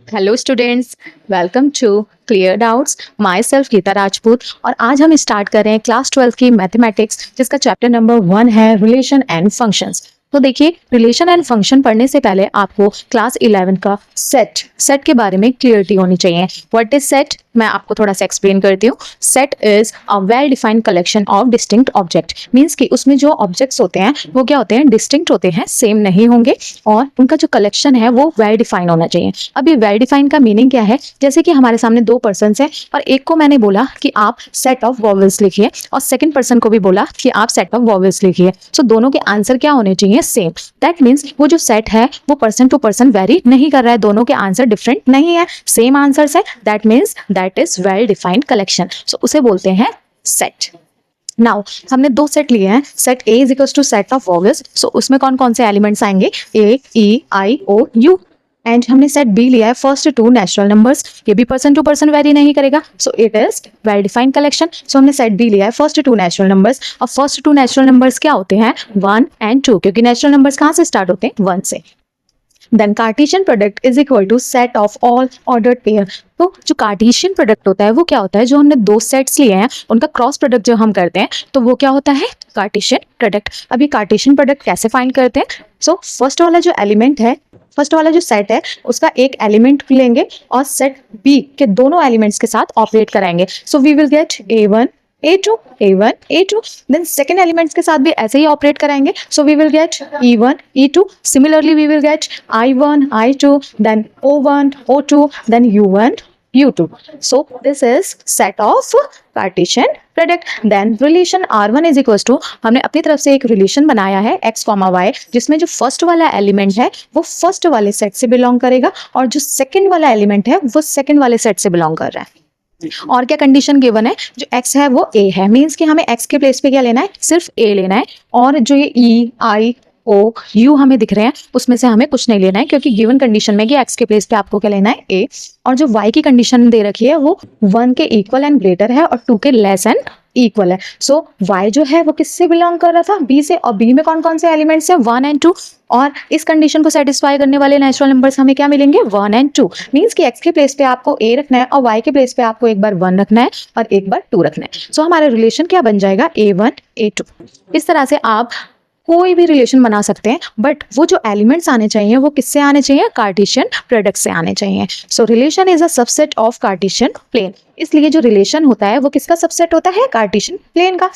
Hello students, welcome to clear doubts. Myself Geeta Rajput और आज हम स्टार्ट कर रहे हैं क्लास 12 की मैथमेटिक्स, जिसका चैप्टर नंबर 1 है रिलेशन एंड फंक्शंस। तो देखिए, रिलेशन एंड फंक्शन पढ़ने से पहले आपको क्लास 11 का सेट के बारे में क्लियरिटी होनी चाहिए। What is set? मैं आपको थोड़ा सा एक्सप्लेन करती हूँ। Set is a well defined collection of distinct object. Means कि उसमें जो ऑब्जेक्ट्स होते हैं वो क्या होते हैं, डिस्टिंक्ट होते हैं, सेम नहीं होंगे, और उनका जो कलेक्शन है वो वेल डिफाइंड होना चाहिए। अब ये वेल डिफाइंड का मीनिंग क्या है? जैसे कि हमारे सामने दो पर्सन हैं और एक को मैंने बोला कि आप सेट ऑफ वॉवेल्स लिखिए और सेकंड पर्सन को भी बोला कि आप सेट ऑफ वॉवेल्स लिखिए। सो दोनों के आंसर क्या होने चाहिए? सेम। दैट मीन्स वो जो सेट है वो पर्सन टू पर्सन वेरी नहीं कर रहा है, दोनों के आंसर डिफरेंट नहीं है, सेम आंसर्स है। That means that is well defined collection. So उसे बोलते हैं सेट। नाउ हमने दो सेट लिए हैं, set A is equal to set of vowels. So उसमें कौन कौन से एलिमेंट्स आएंगे? A, E, I, O, U. And हमने सेट बी लिया है फर्स्ट टू नेचुरल नंबर्स, ये भी पर्सन टू पर्सन वेरी नहीं करेगा, so it is well defined collection. So हमने सेट बी लिया है फर्स्ट टू नेचुरल नंबर्स, और फर्स्ट टू नेचुरल नंबर्स क्या होते हैं? 1 एंड 2, क्योंकि नेचुरल नंबर्स कहाँ से स्टार्ट होते हैं? 1 से। Then Cartesian product is equal to set of all ordered pair. तो जो कार्टेशियन प्रोडक्ट होता है वो क्या होता है? जो हमने दो सेट्स लिए हैं उनका क्रॉस प्रोडक्ट जो हम करते हैं तो वो क्या होता है? Cartesian product. अब ये कार्टेशियन प्रोडक्ट कैसे फाइंड करते हैं? सो फर्स्ट वाला जो एलिमेंट है, फर्स्ट वाला जो सेट है उसका एक एलिमेंट लेंगे और सेट बी के दोनों एलिमेंट्स के साथ ऑपरेट कराएंगे। So we will get A1 A2 A1 A2। Then second elements के साथ भी ऐसे ही ऑपरेट कराएंगे, so we will get E1 E2। Similarly we will get I1 I2, then O1 O2, then U1 U2। So this is set of Cartesian product. Then relation R1 is equal to, हमने अपनी तरफ से एक relation बनाया है x, y, जिसमें जो first वाला एलिमेंट है वो फर्स्ट वाले सेट से बिलोंग करेगा और जो सेकंड वाला एलिमेंट है वो सेकंड वाले सेट से बिलोंग कर रहा है। और क्या कंडीशन गिवन है? जो x है वो a है, मींस कि हमें x के प्लेस पे क्या लेना है? सिर्फ a लेना है। और जो ये e, i, o, u हमें दिख रहे हैं उसमें से हमें कुछ नहीं लेना है, क्योंकि गिवन कंडीशन में कि x के प्लेस पे आपको क्या लेना है? a। और जो y की कंडीशन दे रखी है वो 1 के इक्वल एंड ग्रेटर है और 2 के लेस एंड इक्वल है। सो y जो है वो किससे बिलोंग कर रहा था? b से। और b में कौन कौन से एलिमेंट्स हैं? 1 एंड 2। और इस कंडीशन को सेटिस्फाई करने वाले नेचुरल नंबर्स हमें क्या मिलेंगे? 1 एंड 2। मींस कि x के प्लेस पे आपको a रखना है और y के प्लेस पे आपको एक बार 1 रखना है और एक बार 2 रखना है। सो हमारा रिलेशन क्या बन जाएगा? A1 A2। इस तरह से आप कोई भी रिलेशन बना सकते हैं, बट वो जो एलिमेंट्स आने चाहिए वो किससे आने चाहिए? कार्टेशियन प्रोडक्ट से आने चाहिए। So relation is a subset of Cartesian plane. इसलिए जो रिलेशन होता है वो किसका सबसेट होता है? कार्टेशियन प्लेन का,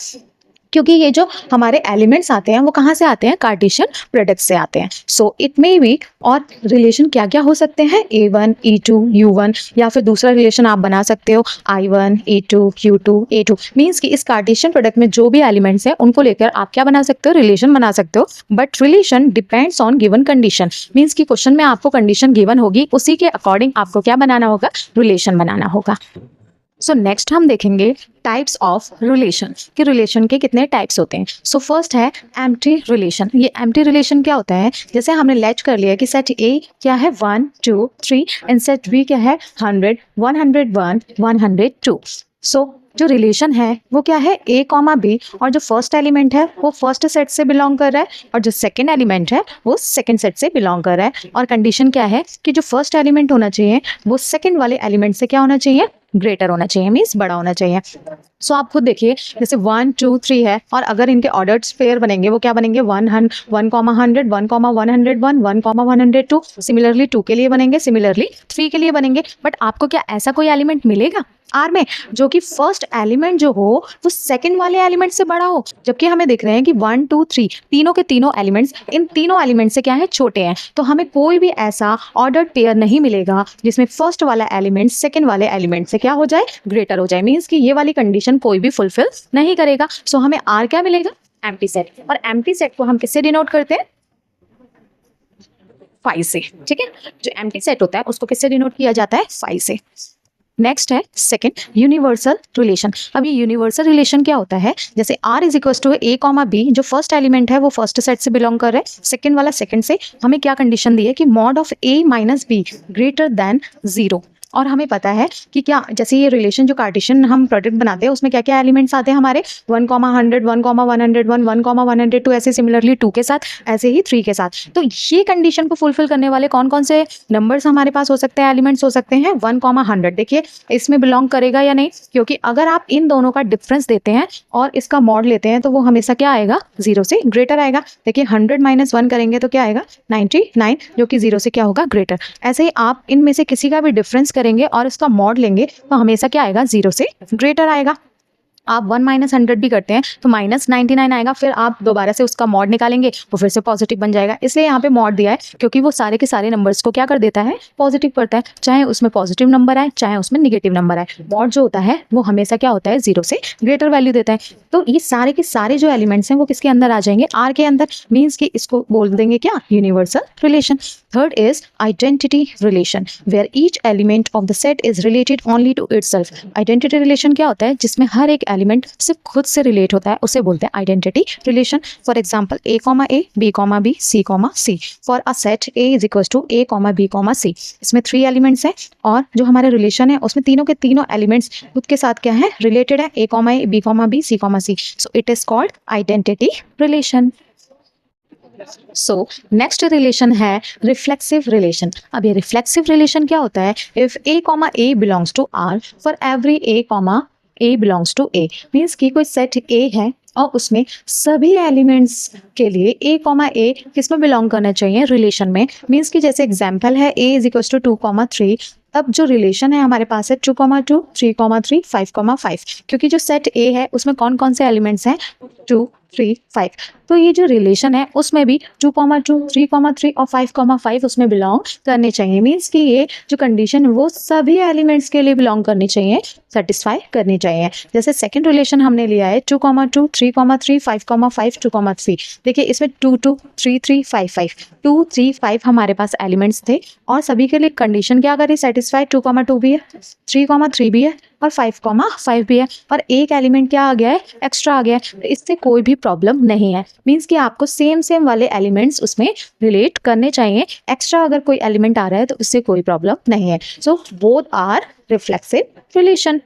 क्योंकि ये जो हमारे एलिमेंट्स आते हैं वो कहाँ से आते हैं? कार्टेशियन प्रोडक्ट से आते हैं। सो इट मे बी, और रिलेशन क्या क्या हो सकते हैं? A1 E2 U1, या फिर दूसरा रिलेशन आप बना सकते हो I1 E2 Q2 A2। Means कि इस कार्टेशियन प्रोडक्ट में जो भी एलिमेंट्स हैं उनको लेकर आप क्या बना सकते हो? रिलेशन बना सकते हो। But relation depends on given condition. Means कि क्वेश्चन में आपको कंडीशन गिवन होगी, उसी के अकॉर्डिंग आपको क्या बनाना होगा? रिलेशन बनाना होगा। सो नेक्स्ट हम देखेंगे टाइप्स ऑफ रिलेशन, कि रिलेशन के कितने टाइप्स होते हैं। सो फर्स्ट है एम्प्टी रिलेशन। ये एम्प्टी रिलेशन क्या होता है? जैसे हमने लेट कर लिया कि सेट ए क्या है? 1 2 3 एंड सेट बी क्या है? 100 101 102। सो जो रिलेशन है वो क्या है? a कॉमा बी, और जो फर्स्ट एलिमेंट है वो फर्स्ट सेट से बिलोंग कर रहा है और जो सेकंड एलिमेंट है वो सेकंड सेट से बिलोंग कर रहा है। और कंडीशन क्या है? कि जो फर्स्ट एलिमेंट होना चाहिए वो सेकंड वाले एलिमेंट से क्या होना चाहिए? ग्रेटर होना चाहिए, मीन्स बड़ा होना चाहिए। सो आप खुद देखिए, जैसे 1 2 3 है और अगर इनके ऑर्डर्ड पेयर बनेंगे वो क्या बनेंगे? 1 100 1 100 1 101 1 102। सिमिलरली 2 के लिए बनेंगे, सिमिलरली 3 के लिए बनेंगे। बट आपको क्या ऐसा कोई एलिमेंट मिलेगा आर में जो कि फर्स्ट एलिमेंट जो हो वो सेकंड वाले एलिमेंट से बड़ा हो? जबकि हमें देख रहे हैं कि 1 2 3 तीनों के तीनों एलिमेंट्स इन तीनों एलिमेंट से क्या है? छोटे हैं। तो हमें कोई भी ऐसा ऑर्डर्ड पेयर नहीं मिलेगा जिसमें फर्स्ट वाला एलिमेंट सेकंड वाले एलिमेंट से क्या हो जाए? ग्रेटर हो जाए। मीन्स कि ये वाली कंडीशन कोई भी फुलफिल नहीं करेगा। सो हमें आर क्या मिलेगा? Empty set. और एम्प्टी सेट को हम किससे डिनोट करते हैं? 5 से। ठीक है, जो एम्प्टी सेट होता है उसको किससे डिनोट किया जाता है? 5 से। नेक्स्ट है सेकंड यूनिवर्सल रिलेशन। अब ये यूनिवर्सल रिलेशन क्या होता है? जैसे R is equal to a comma b, जो फर्स्ट एलिमेंट है वो फर्स्ट सेट से बिलोंग कर रहा है, सेकंड वाला सेकंड से। हमें क्या कंडीशन दी है? कि mod of a minus be greater than 0। और हमें पता है कि क्या, जैसे ये रिलेशन जो कार्टेशियन हम प्रोडक्ट बनाते हैं उसमें क्या क्या एलिमेंट्स आते हैं हमारे 1, 100, 1, 101, 1, 102, ऐसे सिमिलरली 2 के साथ, ऐसे ही 3 के साथ। तो ये कंडीशन को फुलफिल करने वाले कौन कौन से नंबर्स हमारे पास हो सकते हैं, एलिमेंट्स हो सकते हैं 1, 100। देखिए इसमें बिलोंग करेगा या नहीं, क्योंकि अगर आप इन दोनों का डिफरेंस देते हैं और इसका मॉड लेते हैं तो वो हमेशा क्या आएगा, 0 से ग्रेटर आएगा। देखिए 100 - 1 करेंगे तो क्या आएगा, 99, जो कि 0 से क्या होगा, ग्रेटर। ऐसे ही आप इनमें से किसी का भी डिफरेंस करेंगे और इसका मॉड लेंगे तो हमेशा क्या आएगा, 0 से ग्रेटर आएगा। आप 1 - 100 भी करते हैं तो -99 आएगा, फिर आप दोबारा से उसका मॉड निकालेंगे वो फिर से पॉजिटिव बन जाएगा। इसलिए यहाँ पे मॉड दिया है क्योंकि वो सारे के सारे नंबर्स को क्या कर देता है, पॉजिटिव करता है, चाहे उसमें पॉजिटिव नंबर आए चाहे उसमें निगेटिव नंबर आए। मॉड जो होता है वो हमेशा क्या होता है, 0 से ग्रेटर वैल्यू देता है। तो ये सारे के सारे जो एलिमेंट्स हैं वो किसके अंदर आ जाएंगे, आर के अंदर। मीन्स कि इसको बोल देंगे क्या, universal relation. Third is identity relation, where each element of the set is related only to itself. Identity relation क्या होता है, जिसमें हर एक एलिमेंट सिर्फ खुद से रिलेट होता है, उसे बोलते हैं identity relation. For example A, B, B, C, C। For a set A is equal to A, B, C। इसमें 3 एलिमेंट्स हैं और जो हमारे रिलेशन है उसमें तीनों के तीनों एलिमेंट्स खुद के साथ क्या है, रिलेटेड है, A, B, B, C, C। So it is called identity relation. So next relation है रिफ्लेक्सिव रिलेशन। अब ये रिफ्लेक्सिव रिलेशन क्या होता है, if A belongs to R, for every A belongs to A। Means कि कोई set A है और उसमें सभी एलिमेंट्स के लिए A किस में बिलोंग करना चाहिए, रिलेशन में। मीन्स कि जैसे एग्जाम्पल है A इज इक्वल टू 2, 3, तब जो रिलेशन है हमारे पास है 2, 2, 3, 3, 5, 5। क्योंकि जो सेट A है उसमें कौन कौन से एलिमेंट्स हैं, 2, 3, 5। तो ये जो रिलेशन है उसमें भी 2, 2, 3, 3 और 5, 5 उसमें बिलोंग करने चाहिए। मीन्स कि ये जो कंडीशन है वो सभी एलिमेंट्स के लिए बिलोंग करनी चाहिए, सेटिस्फाई करनी चाहिए। जैसे सेकंड रिलेशन हमने लिया है 2, 2, 3, 3, 5, 5, 2, 3। देखिए इसमें 2, 2, 3, 3, 5, 5, 2, 3, 5 हमारे पास एलिमेंट्स थे और सभी के लिए कंडीशन क्या करें, सेटिस्फाई। 2, 2 भी है, 3, 3 भी है और 5, 5 भी है, और एक एलिमेंट क्या आ गया है, एक्स्ट्रा आ गया है। तो इससे कोई भी प्रॉब्लम नहीं है। मीन्स कि आपको सेम वाले एलिमेंट्स उसमें रिलेट करने चाहिए। एक्स्ट्रा अगर कोई एलिमेंट आ रहा है तो उससे कोई प्रॉब्लम नहीं है। So both are reflexive relation.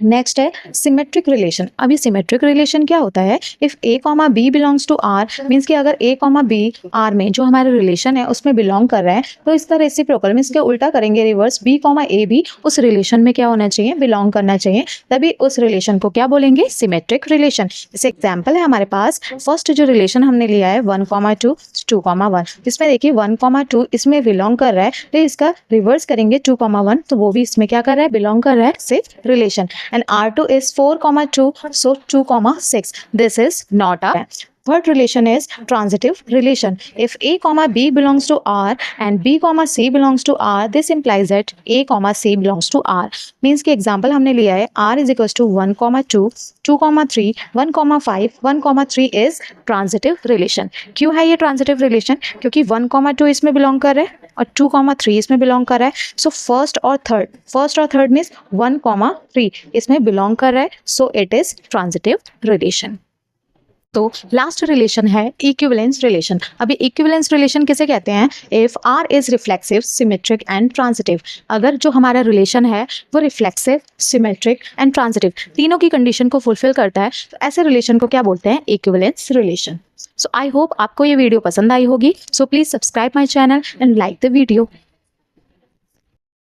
Next है सिमेट्रिक रिलेशन। अभी सिमेट्रिक रिलेशन क्या होता है, if A, B belongs to R, means कि अगर A, B R में जो हमारा रिलेशन है उसमें बिलोंग कर रहा है तो इसका रेसिप्रोकल मीन्स के उल्टा करेंगे, रिवर्स, B, A भी उस रिलेशन में क्या होना चाहिए, बिलोंग करना चाहिए, तभी उस रिलेशन को क्या बोलेंगे, सिमेट्रिक रिलेशन। जैसे एग्जाम्पल है हमारे पास, फर्स्ट जो रिलेशन हमने लिया है 1, 2, 2, 1, जिसमें देखिए 1, 2 इसमें बिलोंग कर रहा है, तो इसका रिवर्स करेंगे 2, 1 तो वो भी इसमें क्या कर रहा है, बिलोंग कर रहा है, सिर्फ relation. And R2 is 4, 2, so 2, 6. This is not a. Third relation is transitive relation. If A, B belongs to R and B, C belongs to R, this implies that A, C belongs to R. Means कि example हमने लिया है R is equals to 1, 2, 2, 3, 1, 5, 1, 3 is transitive relation. क्यों है ये transitive relation? क्योंकि 1, 2 इसमें belong कर रहा है और 2, 3 इसमें बिलोंग कर रहा है। सो फर्स्ट और थर्ड मीन्स 1, 3 इसमें बिलोंग कर रहा है, सो इट इज ट्रांजिटिव रिलेशन। तो लास्ट रिलेशन है इक्विवेलेंस रिलेशन। अभी इक्विवेलेंस रिलेशन किसे कहते हैं, if R is reflexive, symmetric and transitive. अगर जो हमारा रिलेशन है वो रिफ्लेक्सिव, सिमेट्रिक एंड ट्रांजिटिव तीनों की कंडीशन को फुलफिल करता है, तो ऐसे रिलेशन को क्या बोलते हैं, equivalence relation. So I hope आपको ये वीडियो पसंद आई होगी। So please subscribe my channel and like the video.